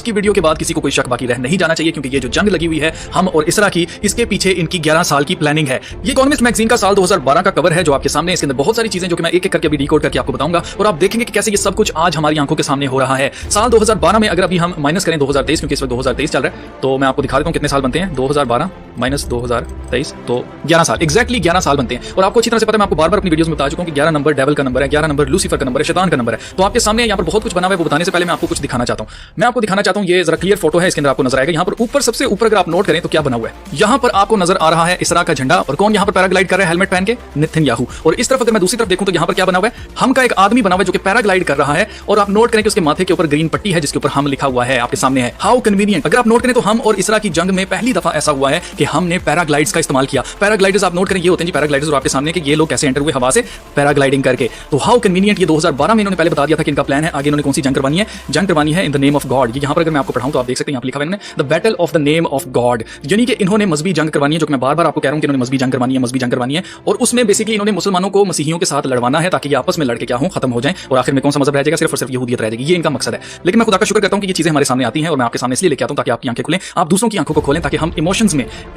की वीडियो के बाद किसी को कोई शक बाकी रह नहीं जाना चाहिए, क्योंकि ये जो जंग लगी हुई है हम और इसरा की, इसके पीछे इनकी 11 साल की प्लानिंग है। ये इकोनॉमिस्ट मैगजीन का साल 2012 का कवर है जो आपके सामने। इसके अंदर बहुत सारी चीजें जो कि मैं एक एक करके अभी डिकोड करके आपको बताऊंगा और आप देखेंगे कि कैसे ये सब कुछ आज हमारी आंखों के सामने हो रहा है। साल 2012 में अगर अभी हम माइनस करें 2023, क्योंकि इस वक्त 2023 चल रहा है, तो मैं आपको दिखा देता हूं कितने साल बनते हैं। 2012 माइनस 2023 तो 11 साल, एग्जैक्टली 11 साल बनते हैं। और आपको अच्छी तरह से पता है, मैं आपको बार बार अपनी वीडियोस में बता चुका हूं कि 11 नंबर डेविल का नंबर है, 11 नंबर लूसीफर का नंबर है, शैतान का नंबर है। तो आपके सामने यहाँ पर बहुत कुछ बना हुआ है। वो बताने से पहले मैं आपको कुछ दिखाना चाहता हूं। मैं आपको दिखाना चाहता हूं, ये जरा क्लियर फोटो है, इसके अंदर आपको नजर आएगा। यहाँ पर ऊपर सबसे ऊपर अगर आप नोट करें तो क्या बना हुआ है, यहाँ पर आपको नजर आ रहा है इसरा का झंडा। और कौन यहाँ पर पैराग्लाइड कर रहा है हेलमेट पहन के? नेतन्याहू। और इस तरफ अगर मैं दूसरी तरफ देखूं तो यहाँ पर क्या बना हुआ है, हम का एक आदमी बना हुआ है जो कि पैराग्लाइड कर रहा है। और आप नोट करें कि उसके माथे के ऊपर ग्रीन पट्टी है जिसके ऊपर हम लिखा हुआ है, आपके सामने है। How convenient. अगर आप नोट करें तो हम और इसरा की जंग में पहली दफा ऐसा हुआ है कि हमने पैराग्लाइड्स का इस्तेमाल किया। पैराग्लाइडर्स आप नोट करें ये होते हैं जी पैराग्लाइडर्स, और आपके सामने कि ये लोग कैसे एंटर हुए हवा से पैराग्लाइडिंग करके। तो हाउ कन्वीनियंट। ये 2012 में इन्होंने पहले बता दिया था कि इनका प्लान है। आगे इन्होंने कौन सी जंग करवानी है? जंग करवानी है in the name of God. ये यहाँ पर अगर मैं आपको पढ़ाऊं तो आप देख सकते हैं यहाँ पर लिखा है इन्होंने the battle of the name of God, यानी कि इन्होंने मजहबी जंग करवानी है, जो कि मैं बार बार आपको कह रहा हूं कि इन्होंने मजहबी जंग करवानी है, मजहबी जंग करवानी है। और उसमें बेसिकली इन्होंने मुसलमानों को मसीहियों के साथ लड़वाना है ताकि ये आपस में लड़के क्या हो, खत्म हो जाए। और आखिर में कौन सा मजहब रह जाएगा? सिर्फ और सिर्फ यहूदियत रह जाएगी। ये इनका मकसद है। लेकिन मैं खुदा का शुक्र करता हूं कि ये चीजें हमारे सामने आती हैं और मैं आपके सामने इसलिए लेके आता हूं ताकि आपकी आंखें खुलें, आप दूसरों की आंखों को खोलें, ताकि हम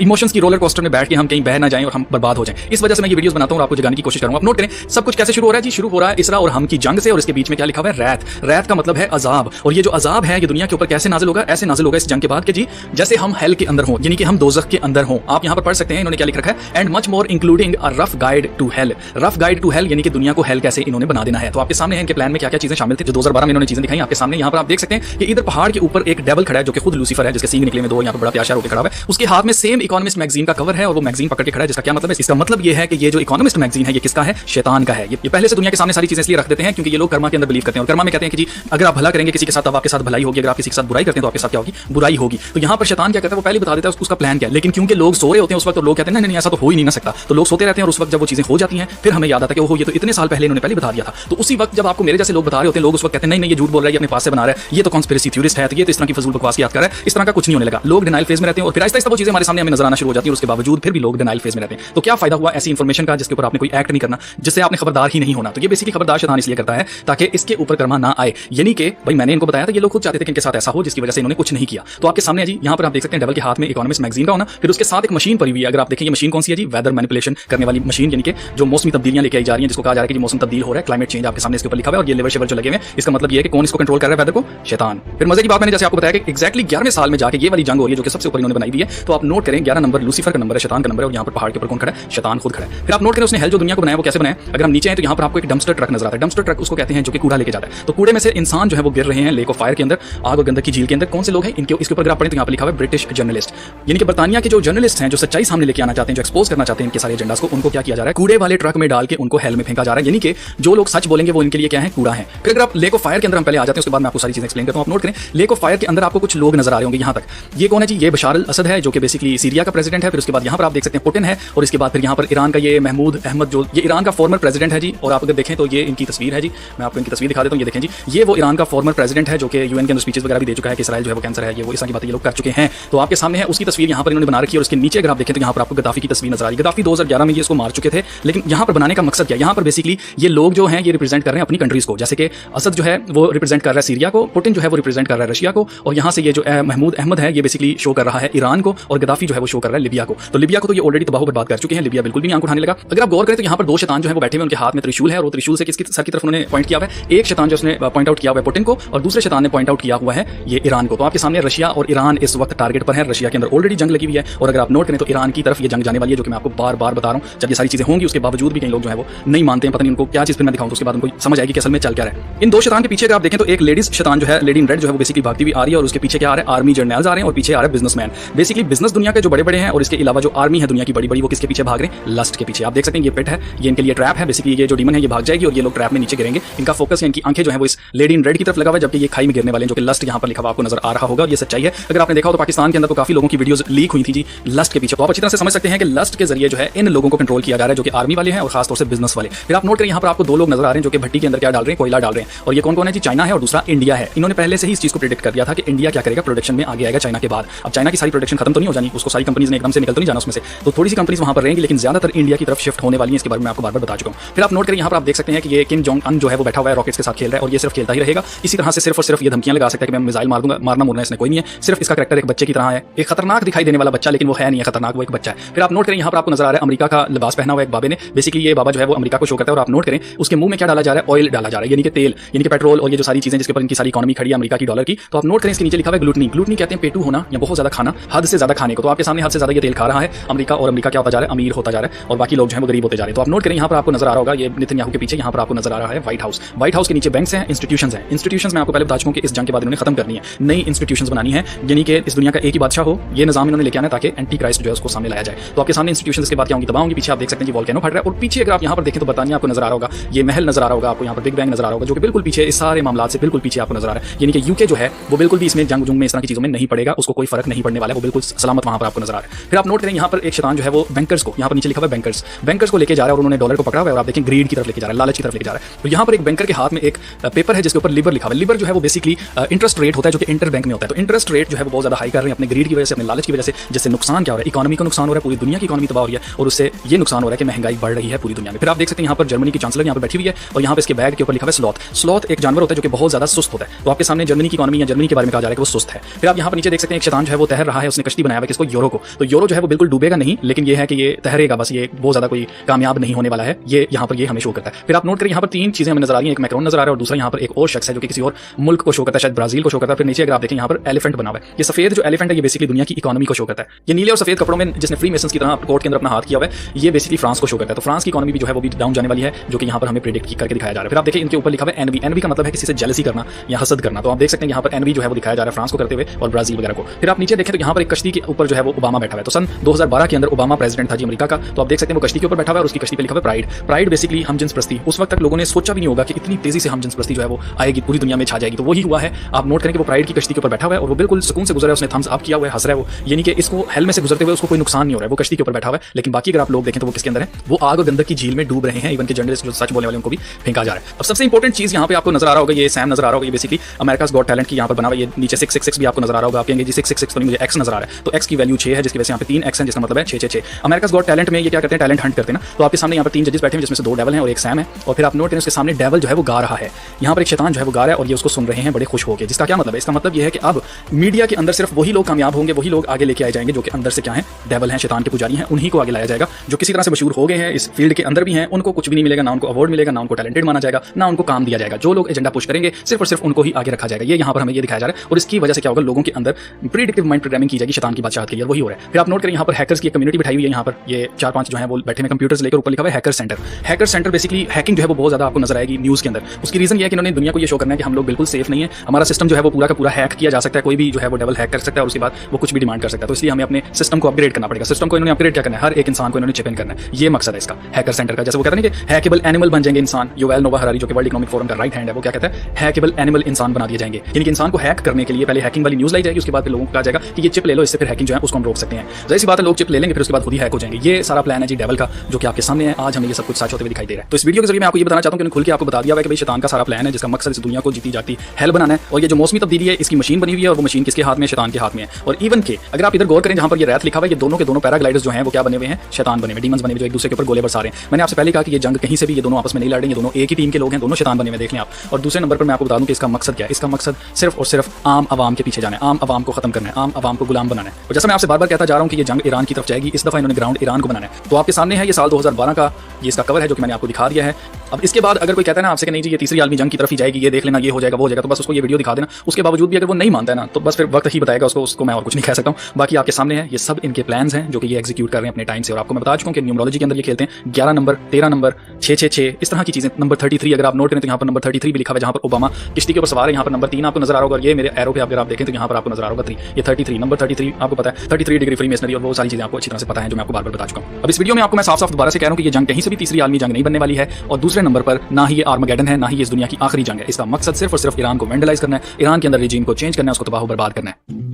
इमोशंस की रोलर कोस्टर में बैठ के हम कहीं बह ना जाएं और हम बर्बाद हो जाएं। इस वजह से मैं ये वीडियोस बनाता हूं और आपको जगाने की कोशिश करूंगा। आप नोट करें सब कुछ कैसे शुरू हो रहा है जी। शुरू हो रहा है इसरा और हम की जंग से, और इसके बीच में क्या लिखा हुआ है? रैत। रैत का मतलब है अजाब। और ये जो अजाब है ये दुनिया के ऊपर कैसे नाजिल होगा? ऐसे नाजिल होगा इस जंग के बाद कि जी जैसे हम हेल के अंदर हों, यानी कि हम दोज़ख के अंदर हों। आप यहां पर पढ़ सकते हैं इन्होंने क्या लिख रखा है, and much more including a rough guide to hell. Rough guide to hell यानी कि दुनिया को हेल कैसे इन्होंने बना देना है। तो आपके सामने है इनके प्लान में क्या क्या चीजें शामिल थी जो 2012 में इन्होंने चीजें दिखाई आपके सामने। यहां पर आप देख सकते हैं कि इधर पहाड़ के ऊपर एक डेविल खड़ा है जो कि खुद लूसीफर है, जिसके सींग निकले में दो, यहां पर बड़ा प्याशा होकर खड़ा है। उसके हाथ में सेम इकोनॉमिस्ट मैगजीन का कवर है और वो मैगजीन पकड़ के खड़ा है, जिसका क्या मतलब है? इसका मतलब ये है कि ये जो इकोनॉमिस्ट मैगजीन है ये किसका है? शैतान का है। ये पहले से दुनिया के सामने सारी चीजें इसलिए रख देते हैं क्योंकि ये लोग कर्मा के अंदर बिलीव करते हैं। और कर्मा में कहते हैं कि जी अगर आप भला करेंगे किसी के साथ तब आपके साथ भलाई होगी, अगर आप किसी के साथ बुराई करते हैं तो आपके साथ क्या होगी? बुराई होगी। तो यहाँ पर शैतान क्या कहता है, वो पहले बता देता है उसका प्लान क्या है। लेकिन क्योंकि लोग सो रहे होते हैं उस वक्त, तो लोग कहते हैं नहीं ऐसा तो हो ही नहीं ना सकता, तो लोग सोते रहते हैं। और उस वक्त जब वो चीजें हो जाती हैं फिर हमें याद आता है कि ओहो ये तो इतने साल पहले इन्होंने पहले बता दिया था। तो उसी वक्त जब आपको मेरे जैसे लोग बता रहे होते हैं, लोग उस वक्त कहते हैं नहीं ये झूठ बोल रहा है, ये अपने पास से बना रहा है, ये तो कॉन्स्पिरेसी थ्योरिस्ट है, तो ये तो इस तरह की फजूल बकवास याद कर रहा है। इस तरह का कुछ नहीं होने लगा। लोग डिनाइल फेज में रहते हैं और फिर आहिस्ता आहिस्ता वो चीजें हमारे सामने हमें नजर आना शुरू हो जाती है और उसके बावजूद फिर भी लोग डिनाइल फेज में रहते हैं। तो क्या फायदा हुआ ऐसी इंफॉर्मेशन का जिसके ऊपर आपने कोई एक्ट नहीं करना, जिससे आपने खबरदार ही नहीं होना। तो ये बेसिकली खबरदार शैतान इसलिए करता है ताकि इसके ऊपर कर्मा ना आए। यानी कि भाई मैंने इनको बताया था, ये लोग खुद चाहते थे कि इनके साथ ऐसा हो जिसकी वजह से इन्होंने कुछ नहीं किया। तो आपके सामने है जी, यहाँ पर आप देख सकते हैं डेविल के हाथ में इकोनॉमिस्ट मैगजीन का होना, फिर उसके साथ एक मशीन पड़ी हुई है। अगर आप देखें ये मशीन कौन सी है जी? वेदर मैनिपुलेशन करने वाली मशीन, यानी कि जो मौसमी तब्दीलियां लेके आई जा रही हैं, जिसको कहा जा रहा है कि मौसम तब्दील हो रहा है, क्लाइमेट चेंज आपके सामने इसके ऊपर लिखा हुआ है। और ये लेवल शेवल जो लगे हुए हैं, इसका मतलब ये है कि कौन इसको कंट्रोल कर रहा है वेदर को? शैतान। फिर मजे की बात मैंने जैसे आपको बताया कि एक्जैक्टली 11वें साल में जाके ये वाली जंग हो रही है जो कि सबसे ऊपर इन्होंने बनाई हुई है। तो आप नोट करें 11 नंबर लूसीफर का नंबर है, शैतान का नंबर है। और यहाँ पर पहाड़ के ऊपर कौन खड़ा है? शैतान खुद खड़ा है। फिर आप नोट करें उसने हेल जो दुनिया को बनाया वो कैसे बनाया। अगर हम नीचे हैं तो यहाँ पर आपको एक डंपस्टर ट्रक नजर आता है। डंपस्टर ट्रक उसको कहते हैं जो कि कूड़ा लेके जाता है। तो कूड़े में से इंसान जो है वो गिर रहे हैं लेक ऑफ फायर के अंदर, आग और गंधक की झील के अंदर। कौन से लोग हैं इनके? इसके ऊपर अगर आप पढ़ें तो यहाँ पर लिखा हुआ है ब्रिटिश जर्नलिस्ट, यानी कि बर्तानिया के जो जर्नलिस्ट हैं, जो सच्चाई सामने लेके आना चाहते हैं, जो एक्सपोज करना चाहते हैं इनके सारे एजेंडास को, उनको क्या किया जा रहा है? कूड़े वाले ट्रक में डाल के उनको हेल में फेंका जा रहा है। यानी कि जो लोग सच बोलेंगे वो इनके लिए क्या है? कूड़ा है। फिर अगर आप लेक ऑफ फायर के अंदर हम पहले आ जाते हैं, उसके बाद मैं आपको सारी चीजें एक्सप्लेन करता हूं। आप नोट करें लेक ऑफ फायर के अंदर आपको कुछ लोग नजर आ रहे होंगे यहाँ तक। ये कौन है जी? ये बशार अल असद है जो कि बेसिकली सीरिया का प्रेसिडेंट है। फिर उसके बाद यहाँ पर आप देख सकते हैं पुतिन है। और इसके बाद फिर यहाँ पर ईरान का ये महमूद अहमद, जो ये ईरान का फॉर्मर प्रेसिडेंट है जी। और आप अगर देखें तो ये इनकी तस्वीर है जी, मैं आपको इनकी तस्वीर दिखा देता हूँ। ये देखें जी, ये वो ईरान का फॉर्मर प्रेसिडेंट है जो कि यूएन के अंदर स्पीचेस वगैरह भी दे चुका है कि इसराइल जो है वो कैंसर है, ये वो इस तरह की बातें ये लोग कर चुके हैं। तो आपके सामने है उसकी तस्वीर यहाँ पर इन्होंने बना रखी है। और उसके नीचे अगर आप देखें तो यहाँ पर आपको गद्दाफी की तस्वीर नजर आ रही है। गद्दाफी 2011 में ये इसको मार चुके थे। लेकिन यहाँ पर बनाने का मकसद क्या? यहाँ पर बेसिकली ये लोग जो हैं ये रिप्रेजेंट कर रहे हैं अपनी कंट्रीज को। जैसे कि असद जो है वो रिप्रेजेंट कर रहा है सीरिया को, पुतिन जो है वो रिप्रेजेंट कर रहा है रशिया को, और यहाँ से ये जो महमूद अहमद है ये बेसिकली शो कर रहा है ईरान को, और गद्दाफी जो है वो शो कर रहा है लिबिया को। तो लिबिया को तो ये ऑलरेडी तबाह बर्बाद कर चुके हैं, लिबिया बिल्कुल भी आंख उठाने लगा। अगर आप गौर करें तो यहाँ पर दो शैतान जो है वो बैठे हुए, उनके हाथ में त्रिशूल है, और त्रिशूल से किसकी सर की तरफ उन्होंने पॉइंट किया हुआ है? एक शैतान जो उसने पॉइंट आउट किया हुआ है पुतिन को, और दूसरे शैतान ने पॉइंट आउट किया हुआ है ये ईरान को। तो आपके सामने रशिया और ईरान इस वक्त टारगेट पर है। रशिया के अंदर ऑलरेडी जंग लगी हुई है, और अगर आप नोट करें तो ईरान की तरफ ये जंग जाने वाली है, जो कि मैं आपको बार बार बता रहा हूं। जब ये सारी चीजें होंगी उसके बावजूद भी कई लोग जो है वो नहीं मानते हैं, पता नहीं उनको क्या चीज फिर मैं दिखाऊं तो उसके बाद उनको समझ आएगी कि असल में चल क्या रहा है। इन दो शैतान के पीछे अगर आप देखें तो एक लेडीज शैतान जो है, लेडी इन रेड जो है वो बेसिकली भागती हुई आ रही है, और उसके पीछे क्या आ रहा है? आर्मी जर्नल्स आ रहे हैं, और पीछे आ रहा है बिजनेसमैन। बेसिकली बिजनेस दुनिया के जो बड़े बड़े हैं, और इसके अलावा जो आर्मी है दुनिया की बड़ी बड़ी, वो किसके पीछे भाग रहे हैं? लस्ट के पीछे। आप देख सकते हैं ये पिट है, ये इनके लिए ट्रैप है। बेसिकली ये जो डीमन है ये भाग जाएगी और ये लोग ट्रैप में नीचे गिरेंगे। इनका फोकस, इनकी आंखें जो है वो इस लेडी इन रेड की तरफ लगा हुआ है, जबकि ये खाई में गिरने वाले हैं, जो कि लस्ट यहाँ पर लिखा हुआ आपको नजर आ रहा होगा। ये सच्चाई है। अगर आपने देखा हो तो पाकिस्तान के अंदर तो काफी लोगों की वीडियोस लीक हुई थी जी लस्ट के पीछे। तो आप अच्छी तरह से समझ सकते हैं कि लस्ट के जरिए जो है इन लोगों को कंट्रोल किया जा रहा है, जो कि आर्मी वाले हैं और खासतौर से बिजनेस वाले। फिर आप नोट करें यहाँ पर आपको दो लोग नजर आ रहे हैं जो कि भट्टी के अंदर क्या डाल रहे हैं? कोयला डाल रहे हैं। और ये कौन कौन है जी? चाइना है और दूसरा इंडिया है। इन्होंने पहले से ही इस चीज को प्रेडिक्ट कर दिया था कि इंडिया क्या करेगा, प्रोडक्शन में आगे आएगा चाइना के बाद। अब चाइना की सारी प्रोडक्शन खत्म तो नहीं हो जानी, उसको सारी कंपनीज ने एकदम से निकल तो नहीं जाना उसमें से, तो थोड़ी सी कंपनीज वहां पर रहेंगी, लेकिन ज्यादातर इंडिया की तरफ शिफ्ट होने वाली है। इसके बारे में आपको बार-बार बता चुका हूं। फिर आप नोट करें, यहाँ पर आप देख सकते हैं कि ये किम जोंग अन जो है वो बैठा हुआ है, रॉकेट्स के साथ खेल रहा है और ये सिर्फ खेलता ही रहेगा। इसी तरह से सिर्फ और सिर्फ ये धमकियां लगा सकता है कि मैं मिसाइल मार दूंगा, मारना मुरना इसने कोई नहीं है। सिर्फ इसका कैरेक्टर एक बच्चे की तरह है, एक खतरनाक दिखाई देने वाला बच्चा, लेकिन वो है नहीं है खतरनाक, वो एक बच्चा है। फिर आप नोट करें, यहाँ पर आपको नजर आ रहा है अमेरिका का लिबास पहना हुआ एक बाबे ने। बेसिकली ये बाबा जो है वो अमेरिका को शो करता है और आप नोट करें उसके मुंह में क्या डाला जा रहा है, ऑयल डाला जा रहा है, यानी कि तेल, यानी कि पेट्रोल और ये जो सारी चीजें जिसके ऊपर इनकी सारी इकोनॉमी खड़ी है अमेरिका की डॉलर की। तो आप नोट करें इसके नीचे लिखा हुआ है ग्लूटनी। ग्लूटनी कहते हैं पेटू होना या बहुत ज्यादा खाना, हद से ज्यादा खाने को। तो आपके सामने हद से ज्यादा ये तेल खा रहा है अमेरिका, और अमेरिका क्या होता जा रहा है, अमीर होता जा रहा है और बाकी लोग जो है वो गरीब होते जा रहे हैं। तो आप नोट करें, यहाँ पर आपको नजर आ रहा होगा ये नेतन्याहू के पीछे, यहाँ पर आपको नजर आ रहा है व्हाइट हाउस। व्हाइट हाउस के नीचे बैंक्स हैं, इंस्टीट्यूशंस हैं। इंस्टीट्यूशंस में आपको पहले बता चुका हूं कि इस जंग के बाद इन्होंने खत्म करनी है, नई इंस्टीट्यूशंस बनानी है, यानी कि इस दुनिया का एक ही बादशाह हो, ये निजाम इन्होंने लेके आना है ताकि एंटी क्राइस्ट जो है उसको सामने लाया जाए। तो आपके सामने इंस्टीट्यूशंस के बाद क्या होंगी, तबाह होंगी। पीछे आप देख सकते हैं वोल्केनो फट रहा है और पीछे अगर आप यहाँ पर देखें तो बर्तानिया आपको नजर आ रहा होगा, ये महल नजर आ रहा होगा आपको, यहाँ पर बिग बैंग नजर आ रहा होगा, जो कि बिल्कुल पीछे इस सारे मामला से बिल्कुल पीछे आपको नजर आ रहा है। यानी कि यूके जो है वो बिल्कुल भी इसमें जंग में इस तरह की चीजों में नहीं पड़ेगा, उसको कोई फर्क नहीं पड़ने वाला है, वो बिल्कुल सलामत वहां पर आपको नजर आ रहा है। फिर आप नोट करें, यहाँ पर एक शैतान जो है वो बैंकर्स को, यहाँ पर नीचे लिखा हुआ है बैंकर्स, बैंकर्स को लेके जा रहा है और उन्होंने डॉलर को पकड़ा हुआ है और आप देखें ग्रीड की तरफ लेके जा रहा है, लालच की तरफ लेके जा रहा है। तो यहाँ पर एक बैंकर के हाथ में एक पेपर है जिसके ऊपर लिबर लिखा हुआ है। लिबर जो है वो बेसिकली इंटरेस्ट रेट होता है जो कि इंटर बैंक में होता है। तो इंटरेस्ट रेट जो है वो बहुत ज्यादा हाई कर रहे हैं अपने ग्रीड की वजह से, अपने लालच की वजह से, जिससे नुकसान क्या हो रहा है, इकोनॉमी को नुकसान हो रहा है, पूरी दुनिया की इकोनॉमी तबाह हो रही है और उससे ये नुकसान हो रहा है कि महंगाई बढ़ रही है पूरी दुनिया में। फिर आप देख सकते हैं यहाँ पर जर्मनी की चांसलर यहाँ पर बैठी हुई है और यहाँ पर इसके बैग के ऊपर लिखा हुआ है स्लॉथ। स्लॉथ एक जानवर होता है जो कि बहुत ज्यादा सुस्त होता है। तो आपके सामने जर्मनी की इकोनॉमी या जर्मनी के बारे में कहा जा रहा है कि वो सुस्त है। फिर आप यहाँ पर नीचे देख सकते हैं एक शैतान जो है वो तैर रहा है, उसने कश्ती बनाया है किसको, यूरो को। तो यूरो जो है वो बिल्कुल डूबेगा नहीं, लेकिन ये है कि ये तैरेगा बस, ये बहुत ज्यादा कोई कामयाब नहीं होने वाला है, ये यहाँ पर ये हमें शो करता है। फिर आप नोट करें यहाँ पर तीन चीजें हमें नजर आ रही हैं, एक मैक्रोन नजर आ रहा है और दूसरा यहाँ पर एक और शख्स है जो कि किसी और मुल्क को शो करता है, शायद ब्राजील को शो करता है। फिर नीचे अगर आप देखें यहाँ पर एलिफेंट बना हुआ है, ये सफेद जो एलिफेंट है ये बेसिकली दुनिया की इकोनॉमी को शो करता है। ये नीले और सफेद कपड़ों में जिसने फ्री मेसन्स की तरह कोर्ट के अंदर अपना हाथ किया हुआ है, ये बेसिकली फ्रांस को शो करता है। तो फ्रांस की इकोनॉमी भी जो है वो भी डाउन जाने वाली है, जो कि यहाँ पर हमें प्रेडिक्ट करके दिखाया जा रहा है। फिर आप देखिए इनके ऊपर लिखा हुआ है एनवी। एनवी का मतलब है किसी से जेलसी करना या हसद करना। तो आप देख सकते हैं यहाँ पर एनवी जो है वो दिखाया जा रहा है फ्रांस को करते हुए और ब्राजील वगैरह को। फिर आप नीचे देखें तो यहाँ पर एक कश्ती के ऊपर जो है वो ओबामा बैठा हुआ है। तो सन 2012 के अंदर ओबामा प्रेसिडेंट था जी अमेरिका का। तो आप देख सकते हैं वो कश्ती के ऊपर बैठा हुआ है और उसकी कश्ती पे लिखा हुआ है प्राइड। Pride basically हमजिन्सपरस्ती। उस वक्त तक लोगों ने सोचा भी नहीं होगा कि इतनी तेजी से हमजिन्सपरस्ती जो है वो आएगी, पूरी दुनिया में छा जाएगी। तो वही हुआ है। आप नोट करें कि वो प्राइड की कश्ती के ऊपर बैठा हुआ है और वो बिल्कुल सुकून से गुजर रहा है, उसने थम्स अप किया हुआ है, हंस रहा है वो, यानी कि इसको हेल में से गुजरते हुए उसको कोई नुकसान नहीं हो रहा है, वो कश्ती के ऊपर बैठा हुआ है। लेकिन बाकी अगर आप लोग देखें तो वो किसके अंदर है, वो आग और गंधक की झील में डूब रहे हैं। इवन के जर्नलिस्ट जो सच बोलने वाले उनको भी फेंका जा रहा है। अब सबसे इंपॉर्टेंट चीज यहाँ पे आपको नजर आ रहा होगा, ये सैम नजर आ रहा होगा, ये बेसिकली अमेरिकाज गॉट टैलेंट की यहाँ पर बना हुआ, ये नीचे 666 भी आपको नजर आ रहा होगा। आप कहेंगे जी 666 तो नहीं, मुझे एक्स नजर आ रहा है। तो एक्स की वैल्यू 6 है, जिसकी वजह से यहाँ पे 3 एक्स है, जिसका मतलब है 666। अमेरिकाज गॉट टैलेंट में ये क्या करते हैं, टैलेंट हंट करते हैं ना। तो आपके सामने यहाँ पर 3 जजेस बैठे हैं जिसमें से 2 डेवल हैं और एक सैम है। और फिर आप नोट करें उसके सामने डेवल जो है वो गा रहा है, यहाँ पर एक शैतान जो है वो गा रहा है और ये उसको सुन रहे हैं बड़े खुश होकर। जिसका क्या मतलब है, इसका मतलब ये है कि अब मीडिया के अंदर सिर्फ वही लोग कामयाब होंगे, वही लोग आगे लेके आए जाएंगे जो कि अंदर से क्या है, डेवल हैं, शैतान के पुजारी हैं, उन्हीं को आगे लाया जाएगा। जो किसी तरह से मशहूर हो गए हैं, इस फील्ड के अंदर भी हैं, उनको कुछ भी नहीं मिलेगा, ना उनको अवार्ड मिलेगा, ना उनको टैलेंटेड माना जाएगा, ना उनको काम दिया जाएगा। जो लोग एजेंडा पुश करेंगे सिर्फ और सिर्फ उनको ही आगे रखा जाएगा। ये यहाँ पर हमें ये दिखाया जा रहा है और इसकी वजह से क्या होगा, लोगों के अंदर प्रेडिक्टिव माइंड प्रोग्रामिंग की जाएगी शैतान की बादशाहत के लिए, वही हो रहा है। फिर आप नोट करें यहाँ पर हैकर्स की एक कम्युनिटी बैठाई हुई है, यहाँ पर ये 4-5 जो है वो बैठे हैं कंप्यूटर्स लेकर, ऊपर लिखा हुआ है hacker centre. Hacker centre basically hacking जो है वो बहुत ज्यादा आपको नजर आएगी न्यूज के अंदर। उसकी रीजन ये है कि इन्होंने दुनिया को ये शो करना है कि हम लोग बिल्कुल सेफ नहीं है, हमारा सिस्टम जो है वो पूरा का पूरा हैक किया जा सकता है, कोई भी जो है वो डेवल हैक कर सकता है और उसके बाद वो कुछ भी डिमांड कर सकता है। तो इसलिए हमें अपने सिस्टम को अपग्रेड करना पड़ेगा। सिस्टम को इन्होंने अपग्रेड क्या करना है, हर एक इंसान को इन्होंने चिप इन करना है। ये मकसद है इसका हैकर सेंटर का। जैसे वो कहते हैं कि हैकेबल एनिमल बन जाएंगे इंसान। युवल नोवा हरारी जो कि वर्ल्ड इकोनॉमिक फोरम का राइट हैंड है, वो क्या कहता है, हैकेबल एनिमल इंसान बना दिए जाएंगे। यानी कि इंसान को हैक करने के लिए पहले हैकिंग वाली न्यूज लाई जाएगी, उसके बाद फिर लोगों को कहा जाएगा कि ये चिप ले लो, इससे फिर हैकिंग जो है उसको हम रोक सकते हैं। जैसी बात है, लोग चिप ले लेंगे फिर उसके बाद खुद ही हैक हो जाएंगे। ये सारा प्लान है जी डेवल का, जो कि आपके सामने है। आज हमें ये सब कुछ सच होते हुए दिखाई दे रहा है। तो इस वीडियो के जरिए मैं आपको ये बताना चाहता हूं कि खुल के आपको बता दिया है कि भाई शैतान का सारा प्लान है, जिसका मकसद इस दुनिया को जीती जाती हेल बनाना है। और ये जो मौसमी तब्दीली है, इसकी मशीन बनी हुई है और वो मशीन किसके हाथ में, शैतान के हाथ में है। और इवन के अगर आप इधर गौर करें, जहां पर ये रैत लिखा हुआ है, ये दोनों के दोनों पैराग्लाइडर्स जो हैं वो क्या बने हुए हैं, शैतान बने हुए, डीमंस बने हुए, जो एक दूसरे के ऊपर गोले बरसा रहे हैं। मैंने आपसे पहले कहा कि ये जंग कहीं से भी ये दोनों आपस में नहीं लड़ रहे हैं, ये दोनों एक ही टीम के लोग हैं, दोनों शैतान बने हुए, देख लें आप। और दूसरे नंबर पर मैं आपको बता दूं कि इसका मकसद क्या है। इसका मकसद सिर्फ और सिर्फ आम आवाम के पीछे जाना है, आम आवाम को खत्म करना है, आम आवाम को गुलाम बनाना है। और जैसा मैं आपसे बार बार कहता जा रहा हूं कि ये जंग ईरान की तरफ जाएगी, इस दफा इन्होंने ग्राउंड ईरान को बनाना है। तो आपके सामने है ये साल 2012 का ये इसका कवर है जो कि मैंने आपको दिखा दिया है। अब इसके बाद अगर कोई कहता है ना आपसे कि नहीं जी ये तीसरी आलमी जंग की तरफ ही जाएगी, ये देख लेना, ये हो जाएगा, वो हो जाएगा, तो बस उसको ये वीडियो दिखा देना। उसके बावजूद भी अगर वो नहीं मानता है ना, तो बस फिर वक्त ही बताएगा उसको मैं और कुछ नहीं कह सकता हूं। बाकी आपके सामने है, ये सब इनके प्लान्स हैं जो कि ये एग्जीक्यूट कर रहे हैं अपने टाइम से। और आपको मैं बता चुका हूं कि न्यूमरोलॉजी के अंदर ये खेलते हैं 11 नंबर, 13 नंबर, 666, इस तरह की चीजें। नंबर 33 अगर आप नोट करें तो यहाँ पर नंबर 33 भी लिखा हुआ है, जहां पर ओबामा किश्ती के ऊपर सवार है। यहाँ पर नंबर 3 आपको नजर आ रहा होगा, और ये मेरे एरो पे अगर आप देखें तो यहाँ पर आपको नजर आ रहा होगा 3, ये 33 नंबर 33 आपको पता है, 33 डिग्री फ्री मेसनरी और वो सारी चीजें आपको अच्छी तरह से पता है जो मैं आपको बार-बार बता चुका हूं। अब इस वीडियो में आपको मैं साफ-साफ दोबारा से कह रहा हूं कि ये जंग कहीं से भी तीसरी आलमी जंग नहीं बनने वाली है। और दूसरे नंबर पर ना ही ये आर्मगेडन है, ना ही इस दुनिया की आखिरी जंग है। इसका मकसद सिर्फ और सिर्फ ईरान को वेंडलाइज करना है, ईरान के अंदर रिजीम को चेंज करना है, उसको तबाह बर्बाद करना है।